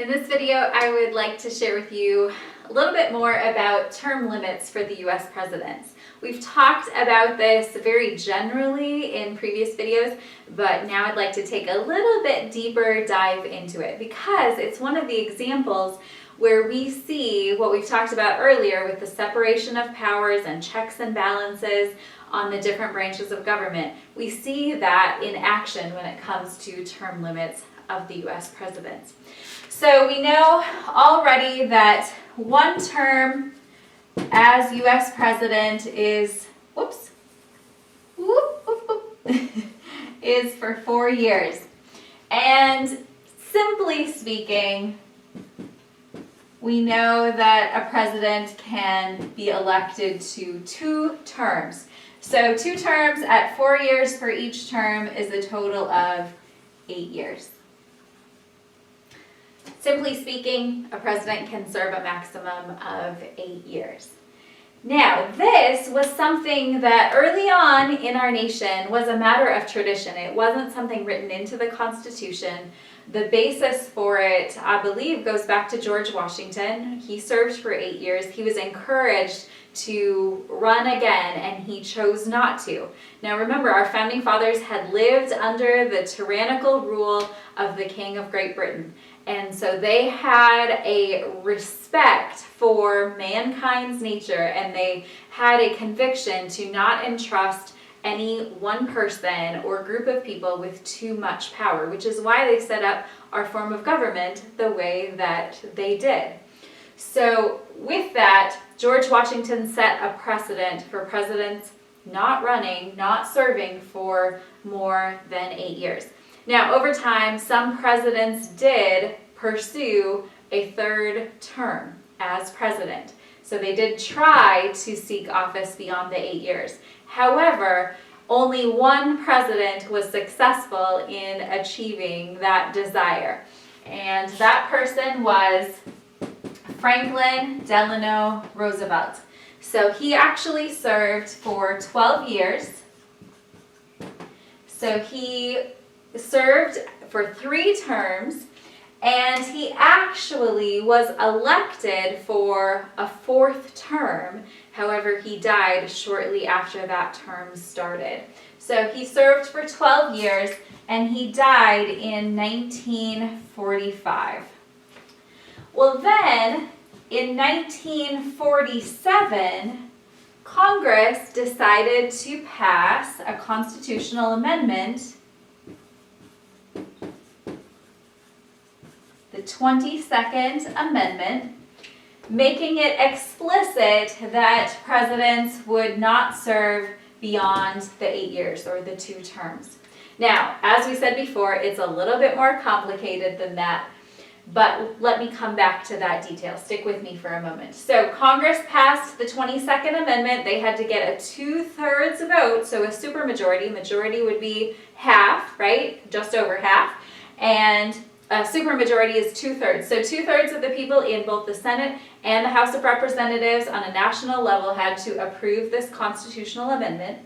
In this video, I would like to share with you a little bit more about term limits for the US presidents. We've talked about this very generally in previous videos, but now I'd like to take a little bit deeper dive into it because it's one of the examples where we see what we've talked about earlier with the separation of powers and checks and balances on the different branches of government. We see that in action when it comes to term limits of the US presidents. So we know already that one term as US president is, is for 4 years. And simply speaking, we know that a president can be elected to 2 terms. So 2 terms at 4 years for each term is a total of 8 years. Simply speaking, a president can serve a maximum of 8 years. Now, this was something that early on in our nation was a matter of tradition. It wasn't something written into the Constitution. The basis for it, I believe, goes back to George Washington. He served for 8 years. He was encouraged to run again, and he chose not to. Now remember, our founding fathers had lived under the tyrannical rule of the King of Great Britain. And so they had a respect for mankind's nature, and they had a conviction to not entrust any one person or group of people with too much power, which is why they set up our form of government the way that they did. So with that, George Washington set a precedent for presidents not running, not serving for more than 8 years. Now, over time, some presidents did pursue a 3rd term as president. So they did try to seek office beyond the 8 years. However, only one president was successful in achieving that desire. And that person was Franklin Delano Roosevelt. So he actually served for 12 years. So he served for 3 terms, and he actually was elected for a 4th term. However, he died shortly after that term started. So he served for 12 years, and he died in 1945. Well then, in 1947, Congress decided to pass a constitutional amendment, the 22nd Amendment, making it explicit that presidents would not serve beyond the 8 years or the 2 terms. Now, as we said before, it's a little bit more complicated than that, but let me come back to that detail. Stick with me for a moment. So Congress passed the 22nd Amendment. They had to get a 2/3 vote, so a supermajority. Majority would be half, right? Just over half. And a supermajority is 2/3. So 2/3 of the people in both the Senate and the House of Representatives on a national level had to approve this constitutional amendment.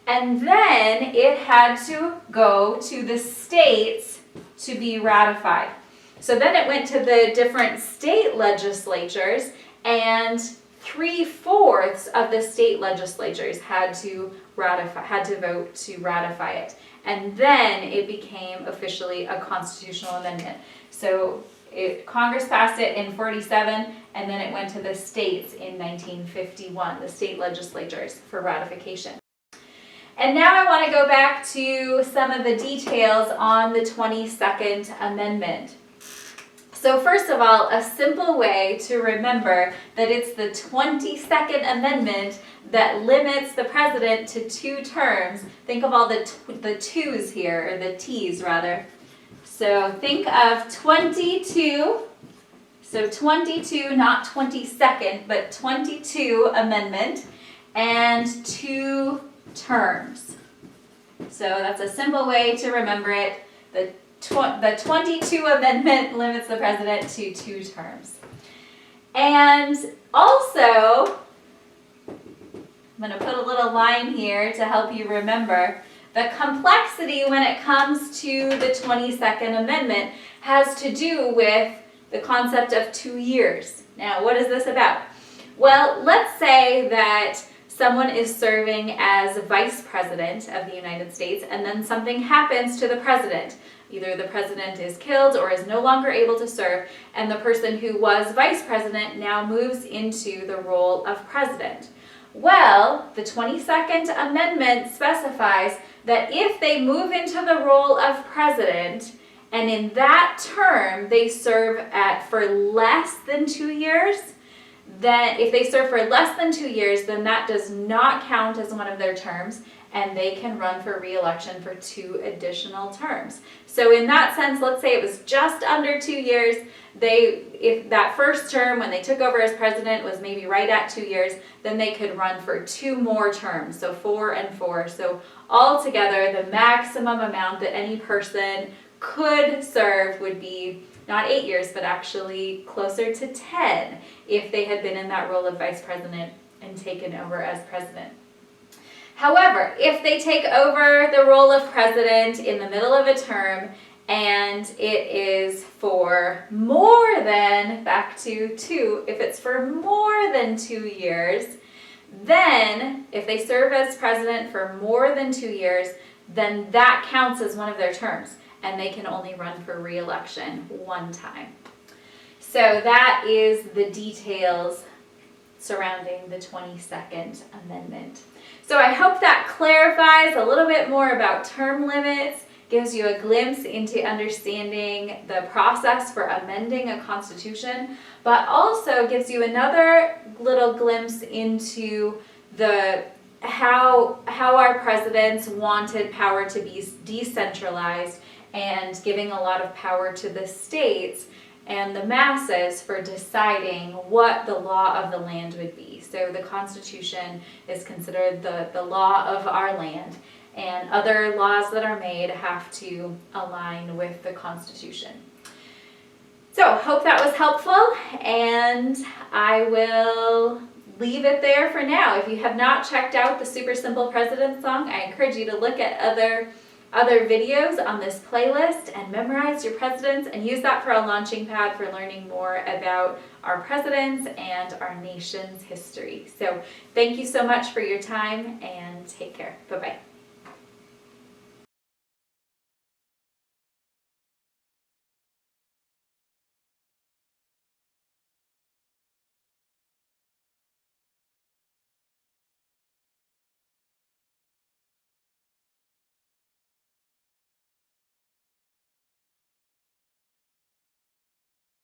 And then it had to go to the states to be ratified. So then it went to the different state legislatures, and 3/4 of the state legislatures had to vote to ratify it. And then it became officially a constitutional amendment. So Congress passed it in 47, and then it went to the states in 1951, the state legislatures, for ratification. And now I want to go back to some of the details on the 22nd Amendment. So first of all, a simple way to remember that it's the 22nd Amendment that limits the president to 2 terms. Think of all the 2's here, or the T's rather. So think of 22, so 22, not 22nd, but 22 Amendment, and 2 terms. So that's a simple way to remember it. The 22 Amendment limits the president to 2 terms. And also, I'm going to put a little line here to help you remember. The complexity when it comes to the 22nd Amendment has to do with the concept of 2 years. Now, what is this about? Well, let's say that someone is serving as vice president of the United States, and then something happens to the president. Either the president is killed or is no longer able to serve, and the person who was vice president now moves into the role of president. Well, the 22nd Amendment specifies that if they move into the role of president, and in that term they serve for less than 2 years, then if they serve for less than 2 years, then that does not count as one of their terms, and they can run for re-election for 2 additional terms. So in that sense, let's say it was just under 2 years, if that first term when they took over as president was maybe right at 2 years, then they could run for 2 more terms, so 4 and 4. So altogether, the maximum amount that any person could serve would be not 8 years, but actually closer to 10 if they had been in that role of vice president and taken over as president. However, if they take over the role of president in the middle of a term and it is for more than, back to 2, if it's for more than 2 years, then if they serve as president for more than 2 years, then that counts as one of their terms, and they can only run for re-election 1 time. So that is the details surrounding the 22nd Amendment. So I hope that clarifies a little bit more about term limits, gives you a glimpse into understanding the process for amending a constitution, but also gives you another little glimpse into how our presidents wanted power to be decentralized and giving a lot of power to the states and the masses for deciding what the law of the land would be. So the Constitution is considered the law of our land, and other laws that are made have to align with the Constitution. So hope that was helpful, and I will leave it there for now. If you have not checked out the Super Simple President song, I encourage you to look at other videos on this playlist and memorize your presidents and use that for a launching pad for learning more about our presidents and our nation's history. So thank you so much for your time, and take care. Bye-bye.